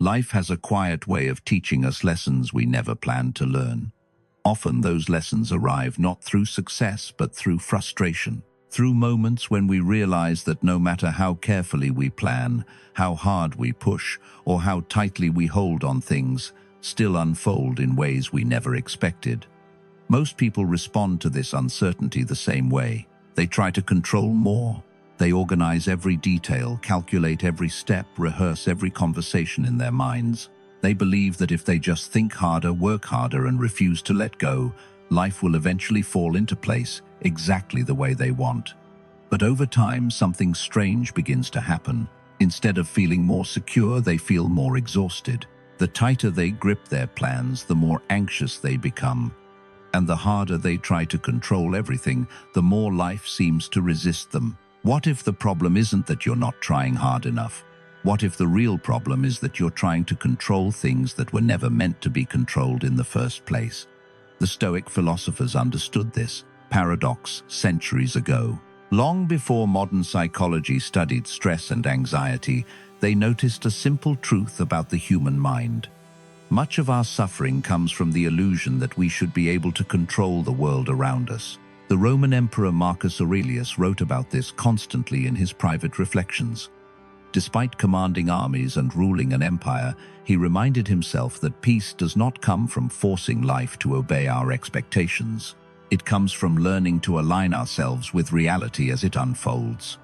Life has a quiet way of teaching us lessons we never planned to learn. Often those lessons arrive not through success but through frustration, through moments when we realize that no matter how carefully we plan, how hard we push, or how tightly we hold on things, still unfold in ways we never expected. Most people respond to this uncertainty the same way. They try to control more. They organize every detail, calculate every step, rehearse every conversation in their minds. They believe that if they just think harder, work harder, and refuse to let go, life will eventually fall into place exactly the way they want. But over time, something strange begins to happen. Instead of feeling more secure, they feel more exhausted. The tighter they grip their plans, the more anxious they become. And the harder they try to control everything, the more life seems to resist them. What if the problem isn't that you're not trying hard enough? What if the real problem is that you're trying to control things that were never meant to be controlled in the first place? The Stoic philosophers understood this paradox centuries ago. Long before modern psychology studied stress and anxiety, they noticed a simple truth about the human mind. Much of our suffering comes from the illusion that we should be able to control the world around us. The Roman Emperor Marcus Aurelius wrote about this constantly in his private reflections. Despite commanding armies and ruling an empire, he reminded himself that peace does not come from forcing life to obey our expectations. It comes from learning to align ourselves with reality as it unfolds.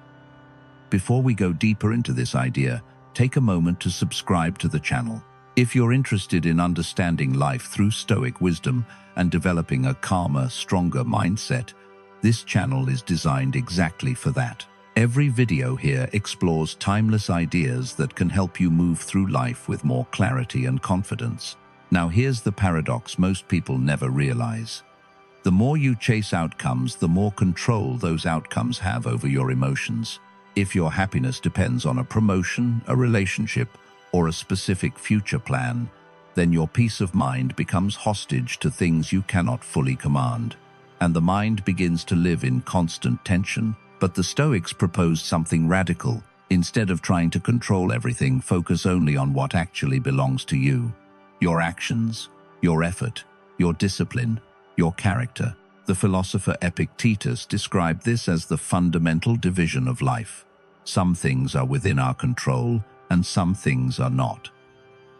Before we go deeper into this idea, take a moment to subscribe to the channel. If you're interested in understanding life through Stoic wisdom and developing a calmer, stronger mindset, this channel is designed exactly for that. Every video here explores timeless ideas that can help you move through life with more clarity and confidence. Now here's the paradox most people never realize. The more you chase outcomes, the more control those outcomes have over your emotions. If your happiness depends on a promotion, a relationship, or a specific future plan, then your peace of mind becomes hostage to things you cannot fully command, and the mind begins to live in constant tension. But the Stoics proposed something radical. Instead of trying to control everything, focus only on what actually belongs to you. Your actions, your effort, your discipline, your character. The philosopher Epictetus described this as the fundamental division of life. Some things are within our control, and some things are not.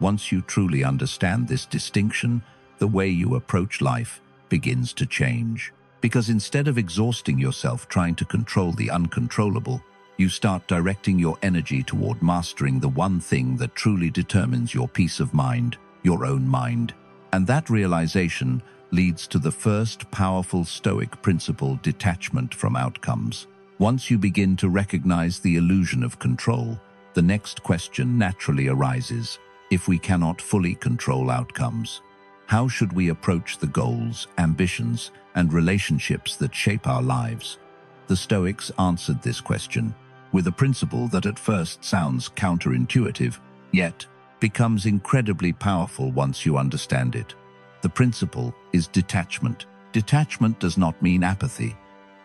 Once you truly understand this distinction, the way you approach life begins to change. Because instead of exhausting yourself trying to control the uncontrollable, you start directing your energy toward mastering the one thing that truly determines your peace of mind, your own mind. And that realization leads to the first powerful Stoic principle: detachment from outcomes. Once you begin to recognize the illusion of control, the next question naturally arises: if we cannot fully control outcomes, how should we approach the goals, ambitions, and relationships that shape our lives? The Stoics answered this question with a principle that at first sounds counterintuitive, yet becomes incredibly powerful once you understand it. The principle is detachment. Detachment does not mean apathy.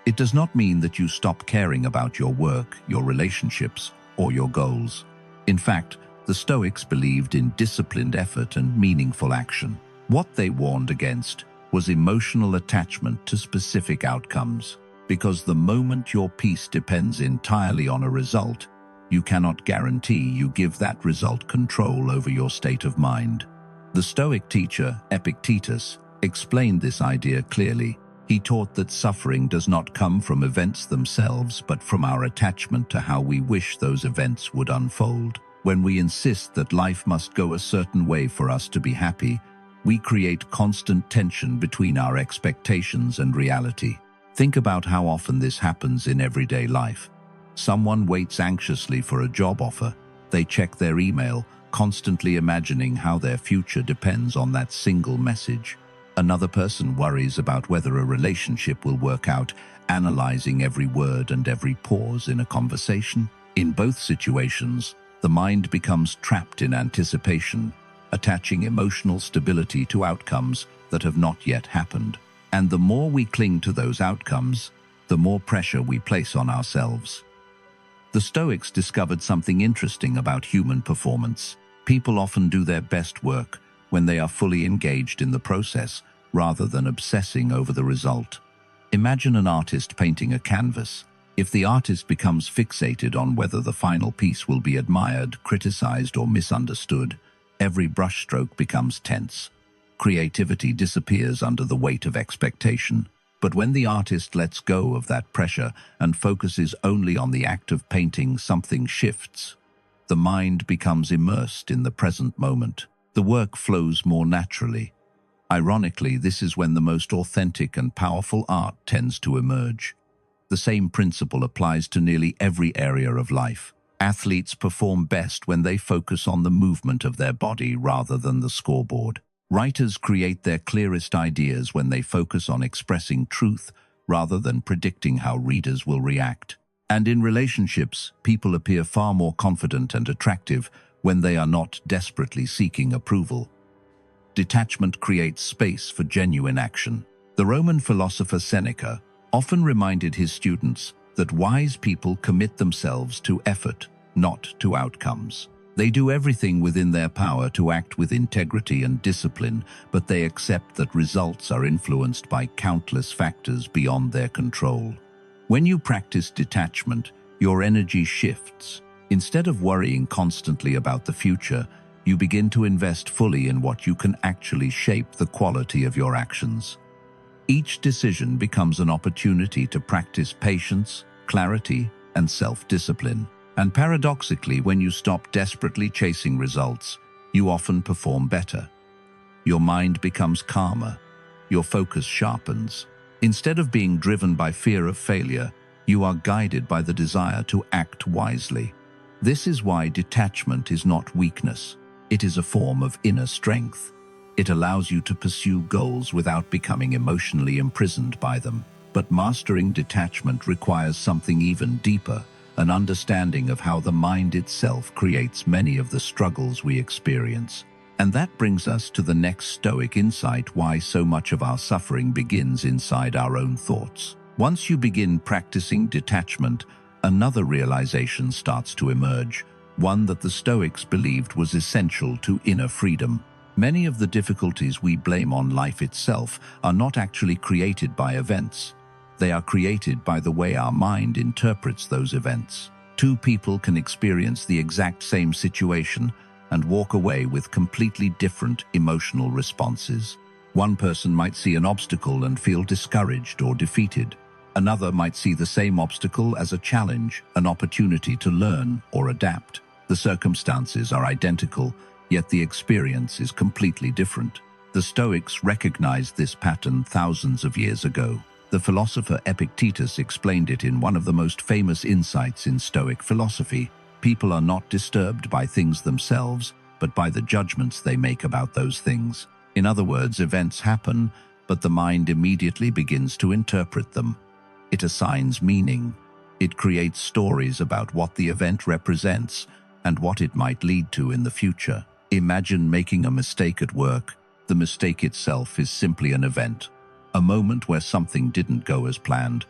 It does not mean that you stop caring about your work, your relationships, or your goals. In fact, the Stoics believed in disciplined effort and meaningful action. What they warned against was emotional attachment to specific outcomes. Because the moment your peace depends entirely on a result, you cannot guarantee you give that result control over your state of mind. The Stoic teacher, Epictetus, explained this idea clearly. He taught that suffering does not come from events themselves, but from our attachment to how we wish those events would unfold. When we insist that life must go a certain way for us to be happy, we create constant tension between our expectations and reality. Think about how often this happens in everyday life. Someone waits anxiously for a job offer. They check their email, constantly imagining how their future depends on that single message. Another person worries about whether a relationship will work out, analyzing every word and every pause in a conversation. In both situations, the mind becomes trapped in anticipation, attaching emotional stability to outcomes that have not yet happened. And the more we cling to those outcomes, the more pressure we place on ourselves. The Stoics discovered something interesting about human performance. People often do their best work when they are fully engaged in the process rather than obsessing over the result. Imagine an artist painting a canvas. If the artist becomes fixated on whether the final piece will be admired, criticized, or misunderstood, every brushstroke becomes tense. Creativity disappears under the weight of expectation. But when the artist lets go of that pressure and focuses only on the act of painting, something shifts. The mind becomes immersed in the present moment. The work flows more naturally. Ironically, this is when the most authentic and powerful art tends to emerge. The same principle applies to nearly every area of life. Athletes perform best when they focus on the movement of their body rather than the scoreboard. Writers create their clearest ideas when they focus on expressing truth rather than predicting how readers will react. And in relationships, people appear far more confident and attractive when they are not desperately seeking approval. Detachment creates space for genuine action. The Roman philosopher Seneca often reminded his students that wise people commit themselves to effort, not to outcomes. They do everything within their power to act with integrity and discipline, but they accept that results are influenced by countless factors beyond their control. When you practice detachment, your energy shifts. Instead of worrying constantly about the future, you begin to invest fully in what you can actually shape the quality of your actions. Each decision becomes an opportunity to practice patience, clarity, and self-discipline. And paradoxically, when you stop desperately chasing results, you often perform better. Your mind becomes calmer. Your focus sharpens. Instead of being driven by fear of failure, you are guided by the desire to act wisely. This is why detachment is not weakness. It is a form of inner strength. It allows you to pursue goals without becoming emotionally imprisoned by them. But mastering detachment requires something even deeper, an understanding of how the mind itself creates many of the struggles we experience. And that brings us to the next Stoic insight: why so much of our suffering begins inside our own thoughts. Once you begin practicing detachment, another realization starts to emerge, one that the Stoics believed was essential to inner freedom. Many of the difficulties we blame on life itself are not actually created by events. They are created by the way our mind interprets those events. Two people can experience the exact same situation and walk away with completely different emotional responses. One person might see an obstacle and feel discouraged or defeated. Another might see the same obstacle as a challenge, an opportunity to learn or adapt. The circumstances are identical, yet the experience is completely different. The Stoics recognized this pattern thousands of years ago. The philosopher Epictetus explained it in one of the most famous insights in Stoic philosophy. People are not disturbed by things themselves, but by the judgments they make about those things. In other words, events happen, but the mind immediately begins to interpret them. It assigns meaning. It creates stories about what the event represents and what it might lead to in the future. Imagine making a mistake at work. The mistake itself is simply an event, a moment where something didn't go as planned.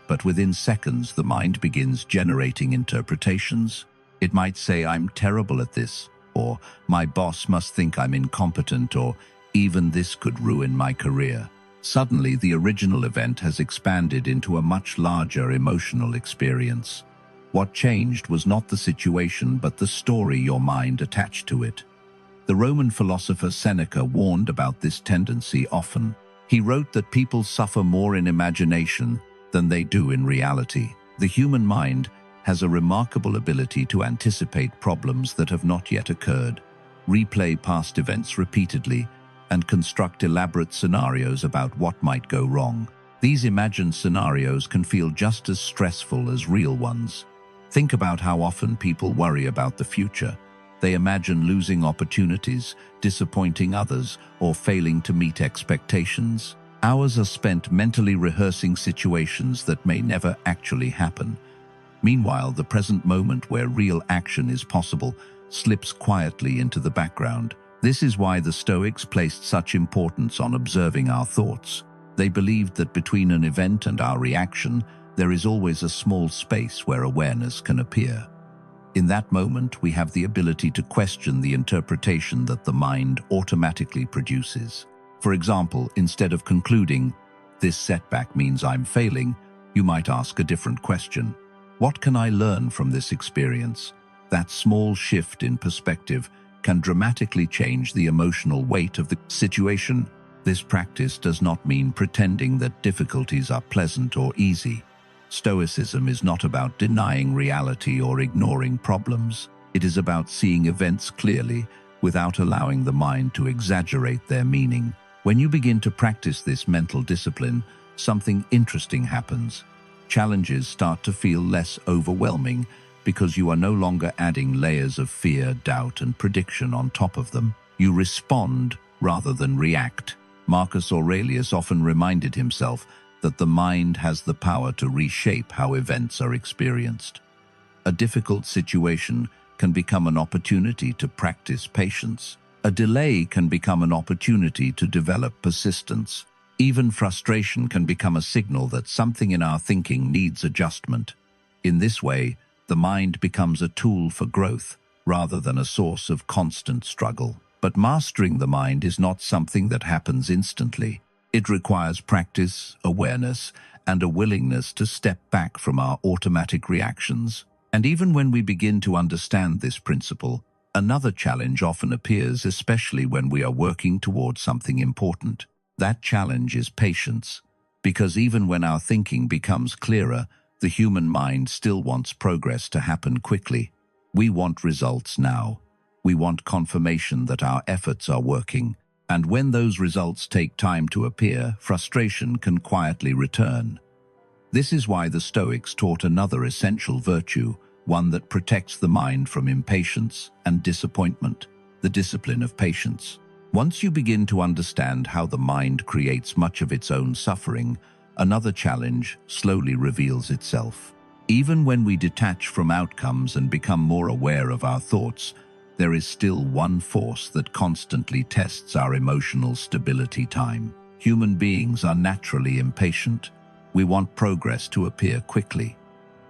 But within seconds, the mind begins generating interpretations. It might say, "I'm terrible at this," or "My boss must think I'm incompetent," or "Even this could ruin my career." Suddenly, the original event has expanded into a much larger emotional experience. What changed was not the situation, but the story your mind attached to it. The Roman philosopher Seneca warned about this tendency often. He wrote that people suffer more in imagination than they do in reality. The human mind has a remarkable ability to anticipate problems that have not yet occurred, replay past events repeatedly, and construct elaborate scenarios about what might go wrong. These imagined scenarios can feel just as stressful as real ones. Think about how often people worry about the future. They imagine losing opportunities, disappointing others, or failing to meet expectations. Hours are spent mentally rehearsing situations that may never actually happen. Meanwhile, the present moment where real action is possible slips quietly into the background. This is why the Stoics placed such importance on observing our thoughts. They believed that between an event and our reaction, there is always a small space where awareness can appear. In that moment, we have the ability to question the interpretation that the mind automatically produces. For example, instead of concluding, "This setback means I'm failing," you might ask a different question. What can I learn from this experience? That small shift in perspective can dramatically change the emotional weight of the situation. This practice does not mean pretending that difficulties are pleasant or easy. Stoicism is not about denying reality or ignoring problems. It is about seeing events clearly without allowing the mind to exaggerate their meaning. When you begin to practice this mental discipline, something interesting happens. Challenges start to feel less overwhelming because you are no longer adding layers of fear, doubt, and prediction on top of them. You respond rather than react. Marcus Aurelius often reminded himself that the mind has the power to reshape how events are experienced. A difficult situation can become an opportunity to practice patience. A delay can become an opportunity to develop persistence. Even frustration can become a signal that something in our thinking needs adjustment. In this way, the mind becomes a tool for growth rather than a source of constant struggle. But mastering the mind is not something that happens instantly. It requires practice, awareness, and a willingness to step back from our automatic reactions. And even when we begin to understand this principle, another challenge often appears, especially when we are working towards something important. That challenge is patience, because even when our thinking becomes clearer, the human mind still wants progress to happen quickly. We want results now. We want confirmation that our efforts are working. And when those results take time to appear, frustration can quietly return. This is why the Stoics taught another essential virtue, one that protects the mind from impatience and disappointment: the discipline of patience. Once you begin to understand how the mind creates much of its own suffering, another challenge slowly reveals itself. Even when we detach from outcomes and become more aware of our thoughts, there is still one force that constantly tests our emotional stability: time. Human beings are naturally impatient. We want progress to appear quickly.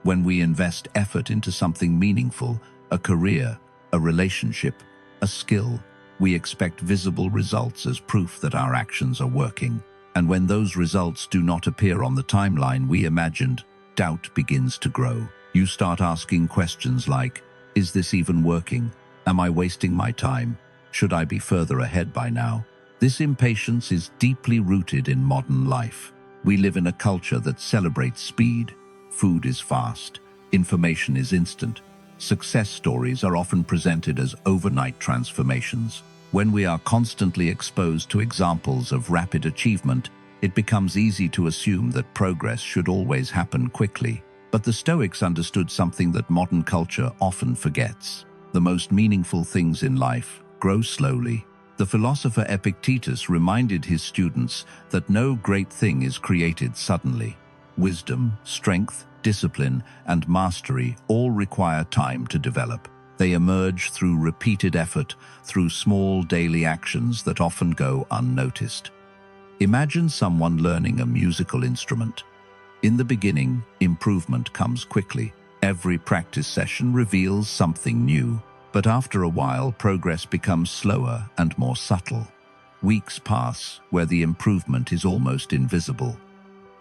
When we invest effort into something meaningful, a career, a relationship, a skill, we expect visible results as proof that our actions are working. And when those results do not appear on the timeline we imagined, doubt begins to grow. You start asking questions like, is this even working? Am I wasting my time? Should I be further ahead by now? This impatience is deeply rooted in modern life. We live in a culture that celebrates speed. Food is fast. Information is instant. Success stories are often presented as overnight transformations. When we are constantly exposed to examples of rapid achievement, it becomes easy to assume that progress should always happen quickly. But the Stoics understood something that modern culture often forgets. The most meaningful things in life grow slowly. The philosopher Epictetus reminded his students that no great thing is created suddenly. Wisdom, strength, discipline, and mastery all require time to develop. They emerge through repeated effort, through small daily actions that often go unnoticed. Imagine someone learning a musical instrument. In the beginning, improvement comes quickly. Every practice session reveals something new, but after a while, progress becomes slower and more subtle. Weeks pass where the improvement is almost invisible.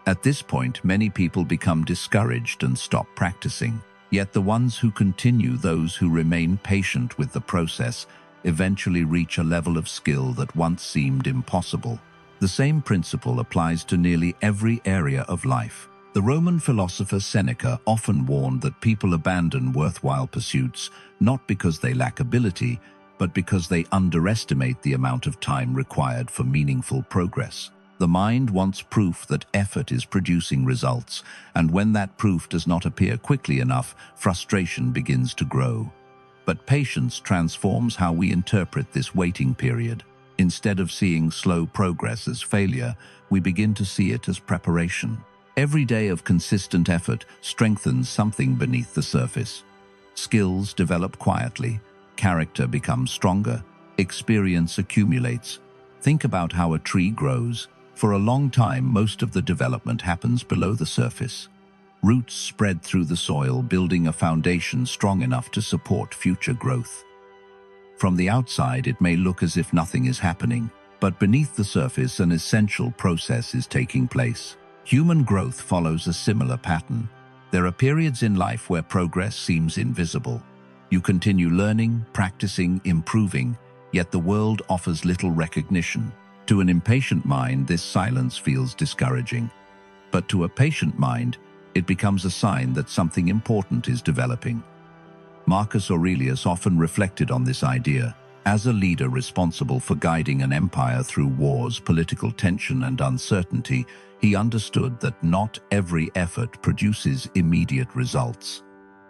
At this point, many people become discouraged and stop practicing. Yet the ones who continue, those who remain patient with the process, eventually reach a level of skill that once seemed impossible. The same principle applies to nearly every area of life. The Roman philosopher Seneca often warned that people abandon worthwhile pursuits not because they lack ability, but because they underestimate the amount of time required for meaningful progress. The mind wants proof that effort is producing results, and when that proof does not appear quickly enough, frustration begins to grow. But patience transforms how we interpret this waiting period. Instead of seeing slow progress as failure, we begin to see it as preparation. Every day of consistent effort strengthens something beneath the surface. Skills develop quietly, character becomes stronger, experience accumulates. Think about how a tree grows. For a long time, most of the development happens below the surface. Roots spread through the soil, building a foundation strong enough to support future growth. From the outside, it may look as if nothing is happening, but beneath the surface, an essential process is taking place. Human growth follows a similar pattern. There are periods in life where progress seems invisible. You continue learning, practicing, improving, yet the world offers little recognition. To an impatient mind, this silence feels discouraging. But to a patient mind, it becomes a sign that something important is developing. Marcus Aurelius often reflected on this idea. As a leader responsible for guiding an empire through wars, political tension, and uncertainty, he understood that not every effort produces immediate results.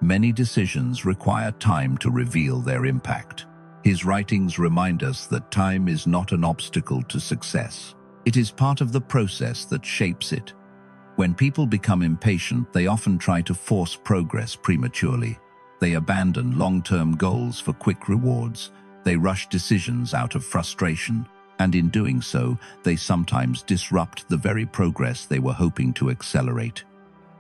Many decisions require time to reveal their impact. His writings remind us that time is not an obstacle to success. It is part of the process that shapes it. When people become impatient, they often try to force progress prematurely. They abandon long-term goals for quick rewards. They rush decisions out of frustration, and in doing so, they sometimes disrupt the very progress they were hoping to accelerate.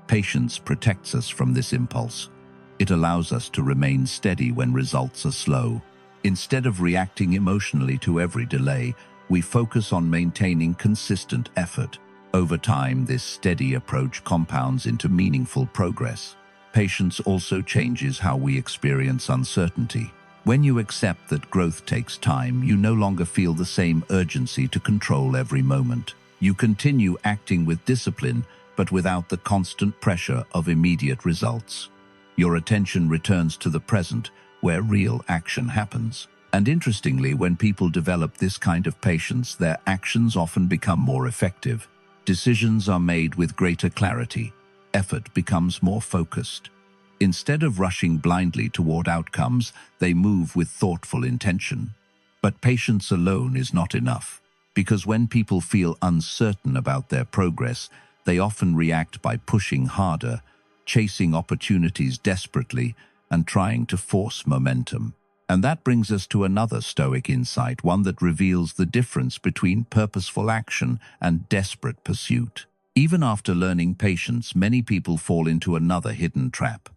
Patience protects us from this impulse. It allows us to remain steady when results are slow. Instead of reacting emotionally to every delay, we focus on maintaining consistent effort. Over time, this steady approach compounds into meaningful progress. Patience also changes how we experience uncertainty. When you accept that growth takes time, you no longer feel the same urgency to control every moment. You continue acting with discipline, but without the constant pressure of immediate results. Your attention returns to the present, where real action happens. And interestingly, when people develop this kind of patience, their actions often become more effective. Decisions are made with greater clarity. Effort becomes more focused. Instead of rushing blindly toward outcomes, they move with thoughtful intention. But patience alone is not enough, because when people feel uncertain about their progress, they often react by pushing harder, chasing opportunities desperately, and trying to force momentum. And that brings us to another Stoic insight, one that reveals the difference between purposeful action and desperate pursuit. Even after learning patience, many people fall into another hidden trap.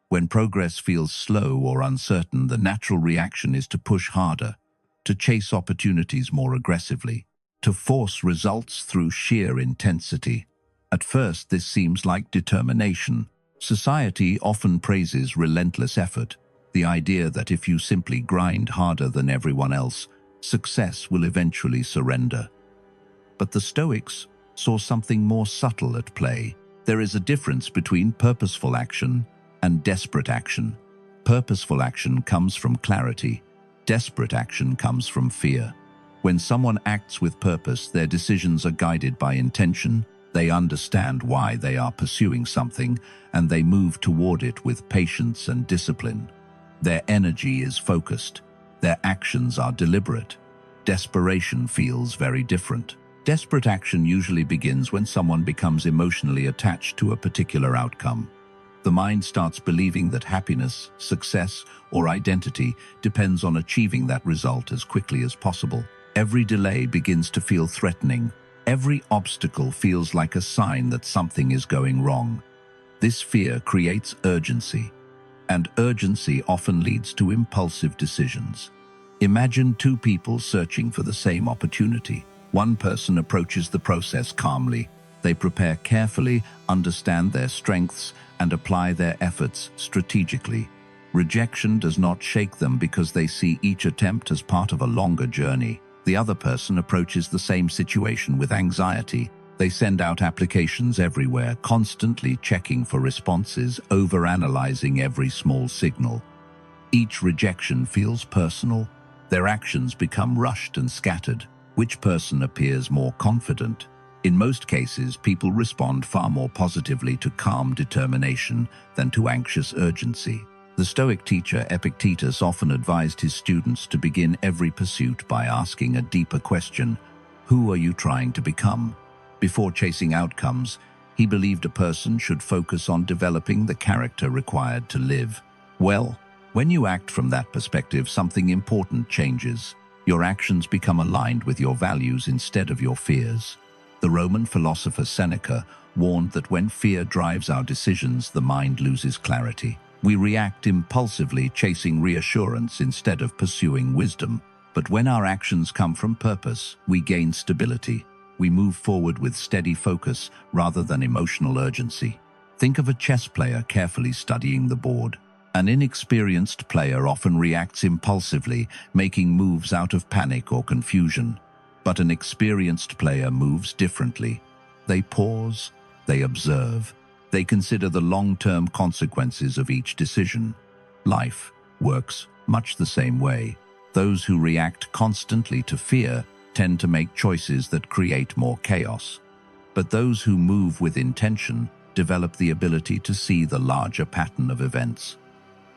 When progress feels slow or uncertain, the natural reaction is to push harder, to chase opportunities more aggressively, to force results through sheer intensity. At first, this seems like determination. Society often praises relentless effort, the idea that if you simply grind harder than everyone else, success will eventually surrender. But the Stoics saw something more subtle at play. There is a difference between purposeful action and desperate action. Purposeful action comes from clarity. Desperate action comes from fear. When someone acts with purpose, their decisions are guided by intention. They understand why they are pursuing something, and they move toward it with patience and discipline. Their energy is focused. Their actions are deliberate. Desperation feels very different. Desperate action usually begins when someone becomes emotionally attached to a particular outcome. The mind starts believing that happiness, success, or identity depends on achieving that result as quickly as possible. Every delay begins to feel threatening. Every obstacle feels like a sign that something is going wrong. This fear creates urgency, and urgency often leads to impulsive decisions. Imagine two people searching for the same opportunity. One person approaches the process calmly. They prepare carefully, understand their strengths, and apply their efforts strategically. Rejection does not shake them because they see each attempt as part of a longer journey. The other person approaches the same situation with anxiety. They send out applications everywhere, constantly checking for responses, overanalyzing every small signal. Each rejection feels personal. Their actions become rushed and scattered. Which person appears more confident? In most cases, people respond far more positively to calm determination than to anxious urgency. The Stoic teacher Epictetus often advised his students to begin every pursuit by asking a deeper question: who are you trying to become? Before chasing outcomes, he believed a person should focus on developing the character required to live. Well, when you act from that perspective, something important changes. Your actions become aligned with your values instead of your fears. The Roman philosopher Seneca warned that when fear drives our decisions, the mind loses clarity. We react impulsively, chasing reassurance instead of pursuing wisdom. But when our actions come from purpose, we gain stability. We move forward with steady focus rather than emotional urgency. Think of a chess player carefully studying the board. An inexperienced player often reacts impulsively, making moves out of panic or confusion. But an experienced player moves differently. They pause, they observe, they consider the long-term consequences of each decision. Life works much the same way. Those who react constantly to fear tend to make choices that create more chaos. But those who move with intention develop the ability to see the larger pattern of events.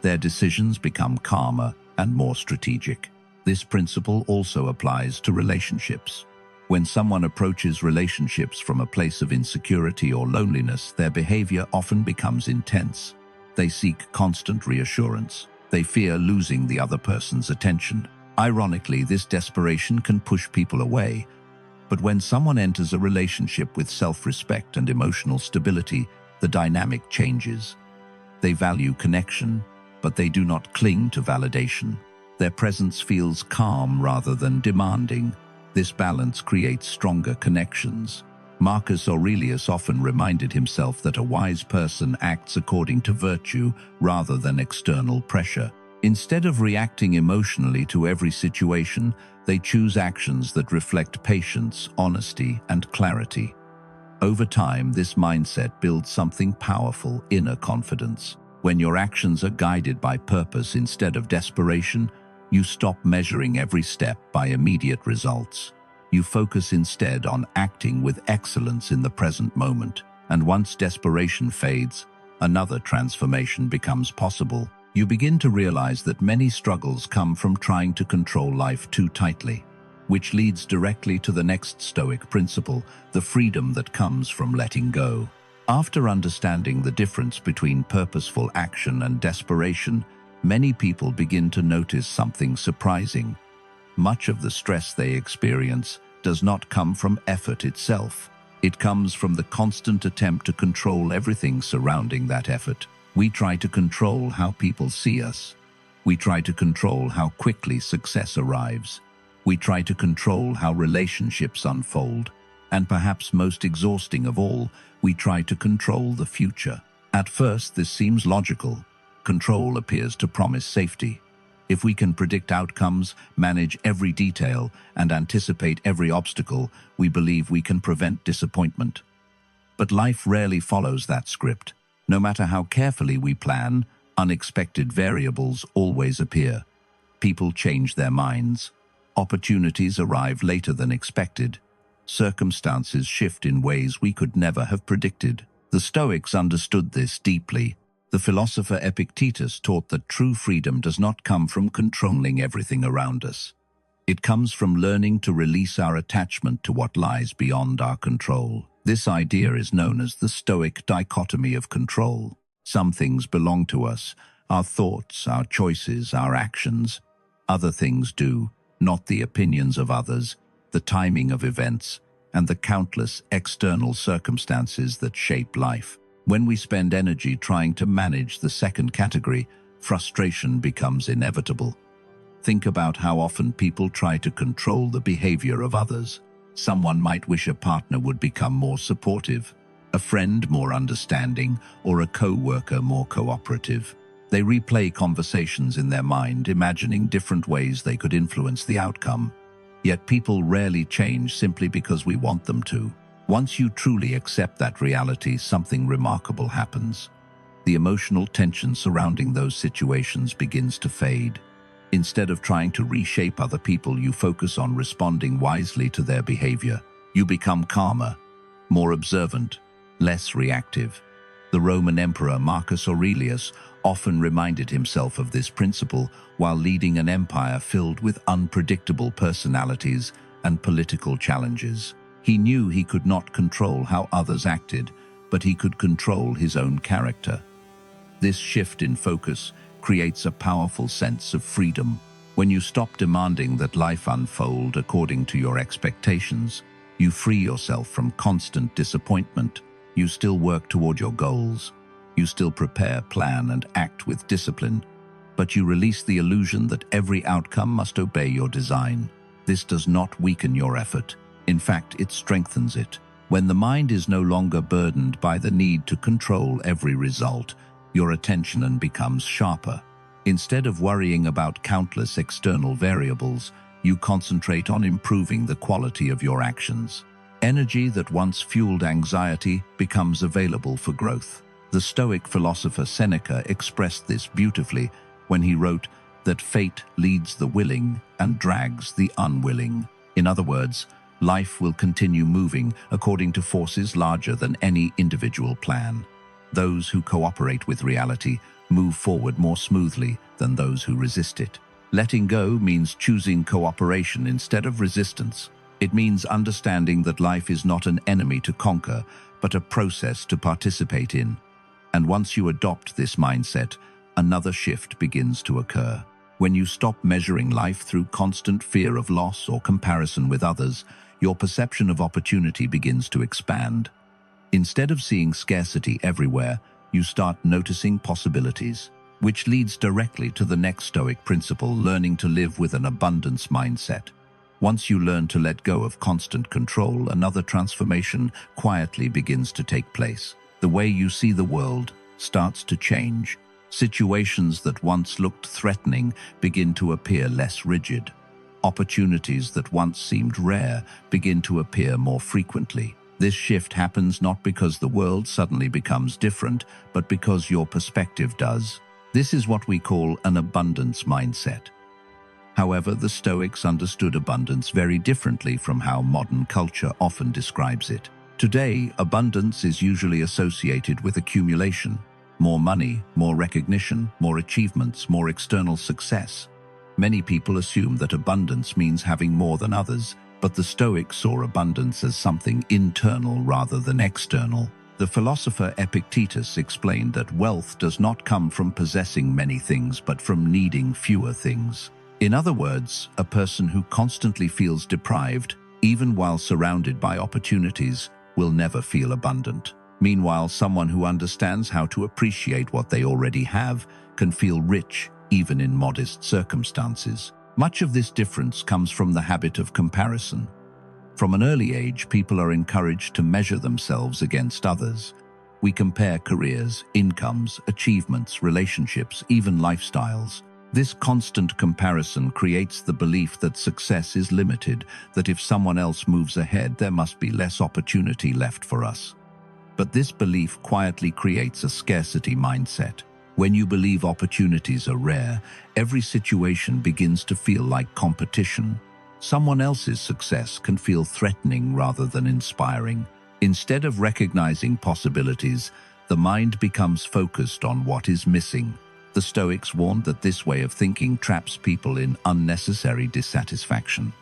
Their decisions become calmer and more strategic. This principle also applies to relationships. When someone approaches relationships from a place of insecurity or loneliness, their behavior often becomes intense. They seek constant reassurance. They fear losing the other person's attention. Ironically, this desperation can push people away. But when someone enters a relationship with self-respect and emotional stability, the dynamic changes. They value connection, but they do not cling to validation. Their presence feels calm rather than demanding. This balance creates stronger connections. Marcus Aurelius often reminded himself that a wise person acts according to virtue rather than external pressure. Instead of reacting emotionally to every situation, they choose actions that reflect patience, honesty, and clarity. Over time, this mindset builds something powerful: inner confidence. When your actions are guided by purpose instead of desperation, you stop measuring every step by immediate results. You focus instead on acting with excellence in the present moment. And once desperation fades, another transformation becomes possible. You begin to realize that many struggles come from trying to control life too tightly, which leads directly to the next Stoic principle: the freedom that comes from letting go. After understanding the difference between purposeful action and desperation, many people begin to notice something surprising. Much of the stress they experience does not come from effort itself. It comes from the constant attempt to control everything surrounding that effort. We try to control how people see us. We try to control how quickly success arrives. We try to control how relationships unfold. And perhaps most exhausting of all, we try to control the future. At first, this seems logical. Control appears to promise safety. If we can predict outcomes, manage every detail, and anticipate every obstacle, we believe we can prevent disappointment. But life rarely follows that script. No matter how carefully we plan, unexpected variables always appear. People change their minds. Opportunities arrive later than expected. Circumstances shift in ways we could never have predicted. The Stoics understood this deeply. The philosopher Epictetus taught that true freedom does not come from controlling everything around us. It comes from learning to release our attachment to what lies beyond our control. This idea is known as the Stoic dichotomy of control. Some things belong to us: our thoughts, our choices, our actions. Other things do, not the opinions of others, the timing of events, and the countless external circumstances that shape life. When we spend energy trying to manage the second category, frustration becomes inevitable. Think about how often people try to control the behavior of others. Someone might wish a partner would become more supportive, a friend more understanding, or a co-worker more cooperative. They replay conversations in their mind, imagining different ways they could influence the outcome. Yet people rarely change simply because we want them to. Once you truly accept that reality, something remarkable happens. The emotional tension surrounding those situations begins to fade. Instead of trying to reshape other people, you focus on responding wisely to their behavior. You become calmer, more observant, less reactive. The Roman Emperor Marcus Aurelius often reminded himself of this principle while leading an empire filled with unpredictable personalities and political challenges. He knew he could not control how others acted, but he could control his own character. This shift in focus creates a powerful sense of freedom. When you stop demanding that life unfold according to your expectations, You free yourself from constant disappointment. You still work toward your goals. You still prepare, plan, and act with discipline. But you release the illusion that every outcome must obey your design. This does not weaken your effort. In fact, it strengthens it. When the mind is no longer burdened by the need to control every result, your attention becomes sharper. Instead of worrying about countless external variables, you concentrate on improving the quality of your actions. Energy that once fueled anxiety becomes available for growth. The Stoic philosopher Seneca expressed this beautifully when he wrote that fate leads the willing and drags the unwilling. In other words, life will continue moving according to forces larger than any individual plan. Those who cooperate with reality move forward more smoothly than those who resist it. Letting go means choosing cooperation instead of resistance. It means understanding that life is not an enemy to conquer, but a process to participate in. And once you adopt this mindset, another shift begins to occur. When you stop measuring life through constant fear of loss or comparison with others, your perception of opportunity begins to expand. Instead of seeing scarcity everywhere, you start noticing possibilities, which leads directly to the next Stoic principle, learning to live with an abundance mindset. Once you learn to let go of constant control, another transformation quietly begins to take place. The way you see the world starts to change. Situations that once looked threatening begin to appear less rigid. Opportunities that once seemed rare begin to appear more frequently. This shift happens not because the world suddenly becomes different, but because your perspective does. This is what we call an abundance mindset. However, the Stoics understood abundance very differently from how modern culture often describes it. Today, abundance is usually associated with accumulation. More money, more recognition, more achievements, more external success. Many people assume that abundance means having more than others, but the Stoics saw abundance as something internal rather than external. The philosopher Epictetus explained that wealth does not come from possessing many things, but from needing fewer things. In other words, a person who constantly feels deprived, even while surrounded by opportunities, will never feel abundant. Meanwhile, someone who understands how to appreciate what they already have can feel rich, even in modest circumstances. Much of this difference comes from the habit of comparison. From an early age, people are encouraged to measure themselves against others. We compare careers, incomes, achievements, relationships, even lifestyles. This constant comparison creates the belief that success is limited, that if someone else moves ahead, there must be less opportunity left for us. But this belief quietly creates a scarcity mindset. When you believe opportunities are rare, every situation begins to feel like competition. Someone else's success can feel threatening rather than inspiring. Instead of recognizing possibilities, the mind becomes focused on what is missing. The Stoics warned that this way of thinking traps people in unnecessary dissatisfaction.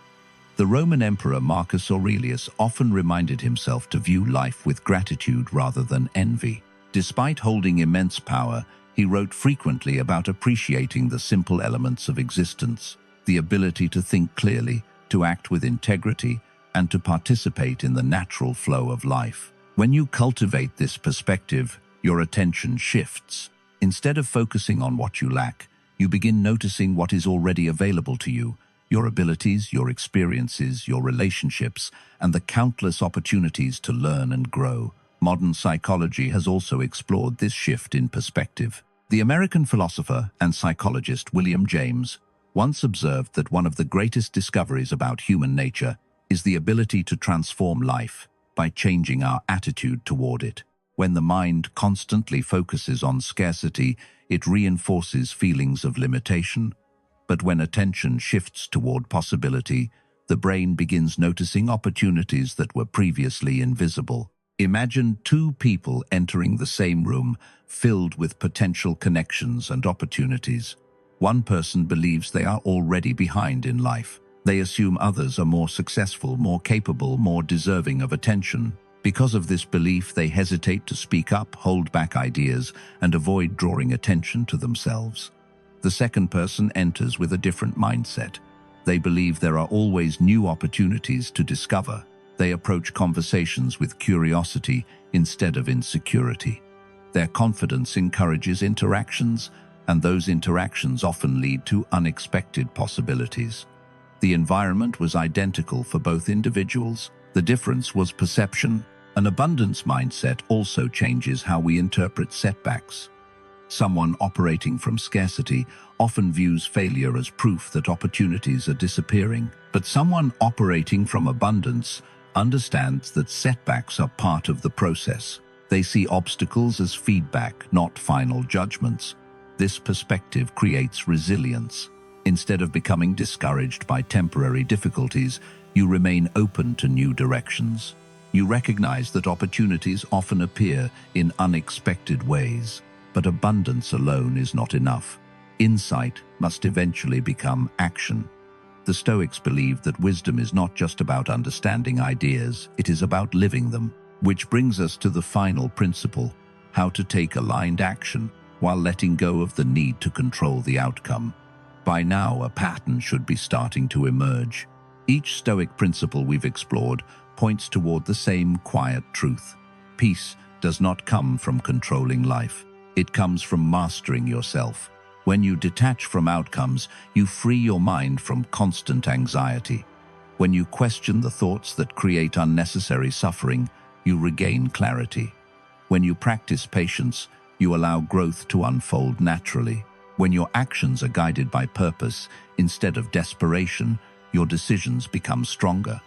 The Roman Emperor Marcus Aurelius often reminded himself to view life with gratitude rather than envy. Despite holding immense power, he wrote frequently about appreciating the simple elements of existence, the ability to think clearly, to act with integrity, and to participate in the natural flow of life. When you cultivate this perspective, your attention shifts. Instead of focusing on what you lack, you begin noticing what is already available to you: your abilities, your experiences, your relationships, and the countless opportunities to learn and grow. Modern psychology has also explored this shift in perspective. The American philosopher and psychologist William James once observed that one of the greatest discoveries about human nature is the ability to transform life by changing our attitude toward it. When the mind constantly focuses on scarcity, it reinforces feelings of limitation. But when attention shifts toward possibility, the brain begins noticing opportunities that were previously invisible. Imagine two people entering the same room, filled with potential connections and opportunities. One person believes they are already behind in life. They assume others are more successful, more capable, more deserving of attention. Because of this belief, they hesitate to speak up, hold back ideas, and avoid drawing attention to themselves. The second person enters with a different mindset. They believe there are always new opportunities to discover. They approach conversations with curiosity instead of insecurity. Their confidence encourages interactions, and those interactions often lead to unexpected possibilities. The environment was identical for both individuals. The difference was perception. An abundance mindset also changes how we interpret setbacks. Someone operating from scarcity often views failure as proof that opportunities are disappearing, but someone operating from abundance understands that setbacks are part of the process. They see obstacles as feedback, not final judgments. This perspective creates resilience. Instead of becoming discouraged by temporary difficulties, you remain open to new directions. You recognize that opportunities often appear in unexpected ways, but abundance alone is not enough. Insight must eventually become action. The Stoics believed that wisdom is not just about understanding ideas, it is about living them. Which brings us to the final principle: how to take aligned action while letting go of the need to control the outcome. By now, a pattern should be starting to emerge. Each Stoic principle we've explored points toward the same quiet truth. Peace does not come from controlling life. It comes from mastering yourself. When you detach from outcomes, you free your mind from constant anxiety. When you question the thoughts that create unnecessary suffering, you regain clarity. When you practice patience, you allow growth to unfold naturally. When your actions are guided by purpose instead of desperation, your decisions become stronger.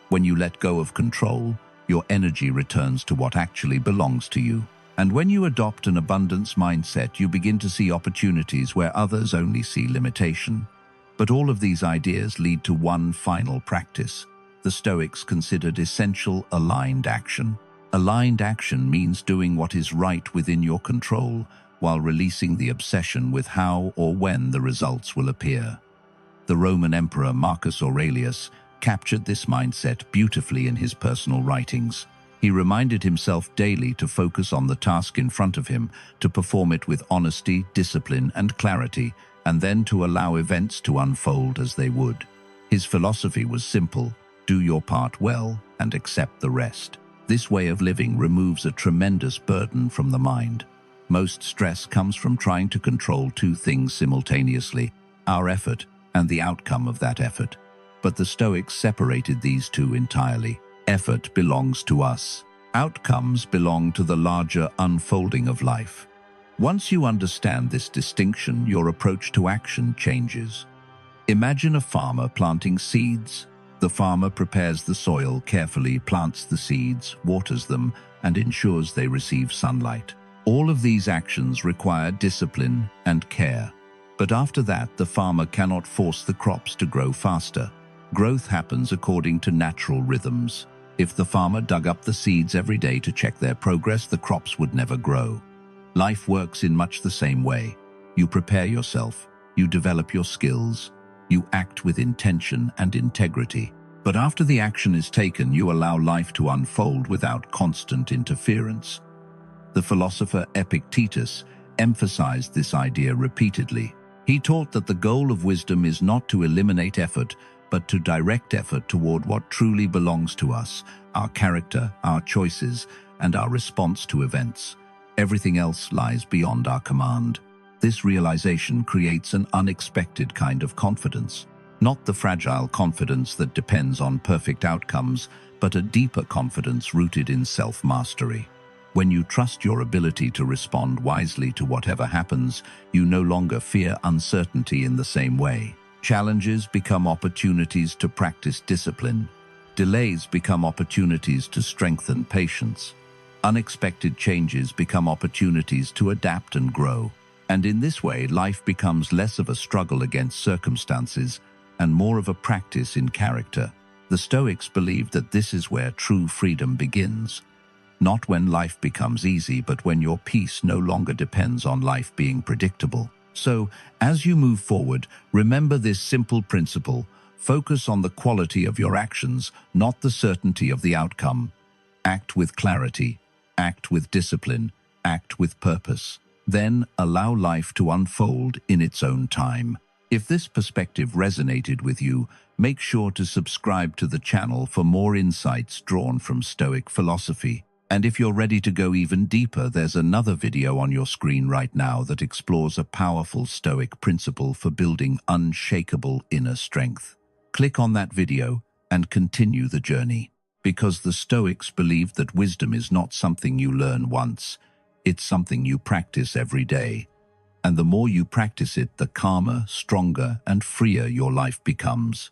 When you let go of control, your energy returns to what actually belongs to you. And when you adopt an abundance mindset, you begin to see opportunities where others only see limitation. But all of these ideas lead to one final practice. The Stoics considered essential aligned action. Aligned action means doing what is right within your control, while releasing the obsession with how or when the results will appear. The Roman Emperor Marcus Aurelius captured this mindset beautifully in his personal writings. He reminded himself daily to focus on the task in front of him, to perform it with honesty, discipline, and clarity, and then to allow events to unfold as they would. His philosophy was simple: do your part well and accept the rest. This way of living removes a tremendous burden from the mind. Most stress comes from trying to control two things simultaneously: our effort and the outcome of that effort. But the Stoics separated these two entirely. Effort belongs to us. Outcomes belong to the larger unfolding of life. Once you understand this distinction, your approach to action changes. Imagine a farmer planting seeds. The farmer prepares the soil carefully, plants the seeds, waters them, and ensures they receive sunlight. All of these actions require discipline and care. But after that, the farmer cannot force the crops to grow faster. Growth happens according to natural rhythms. If the farmer dug up the seeds every day to check their progress, the crops would never grow. Life works in much the same way. You prepare yourself, you develop your skills, you act with intention and integrity. But after the action is taken, you allow life to unfold without constant interference. The philosopher Epictetus emphasized this idea repeatedly. He taught that the goal of wisdom is not to eliminate effort, but to direct effort toward what truly belongs to us: our character, our choices, and our response to events. Everything else lies beyond our command. This realization creates an unexpected kind of confidence. Not the fragile confidence that depends on perfect outcomes, but a deeper confidence rooted in self-mastery. When you trust your ability to respond wisely to whatever happens, you no longer fear uncertainty in the same way. Challenges become opportunities to practice discipline. Delays become opportunities to strengthen patience. Unexpected changes become opportunities to adapt and grow. And in this way, life becomes less of a struggle against circumstances and more of a practice in character. The Stoics believed that this is where true freedom begins. Not when life becomes easy, but when your peace no longer depends on life being predictable. So, as you move forward, remember this simple principle: focus on the quality of your actions, not the certainty of the outcome. Act with clarity, act with discipline, act with purpose. Then allow life to unfold in its own time. If this perspective resonated with you, make sure to subscribe to the channel for more insights drawn from Stoic philosophy. And if you're ready to go even deeper, there's another video on your screen right now that explores a powerful Stoic principle for building unshakable inner strength. Click on that video and continue the journey, because the Stoics believed that wisdom is not something you learn once, it's something you practice every day. And the more you practice it, the calmer, stronger, and freer your life becomes.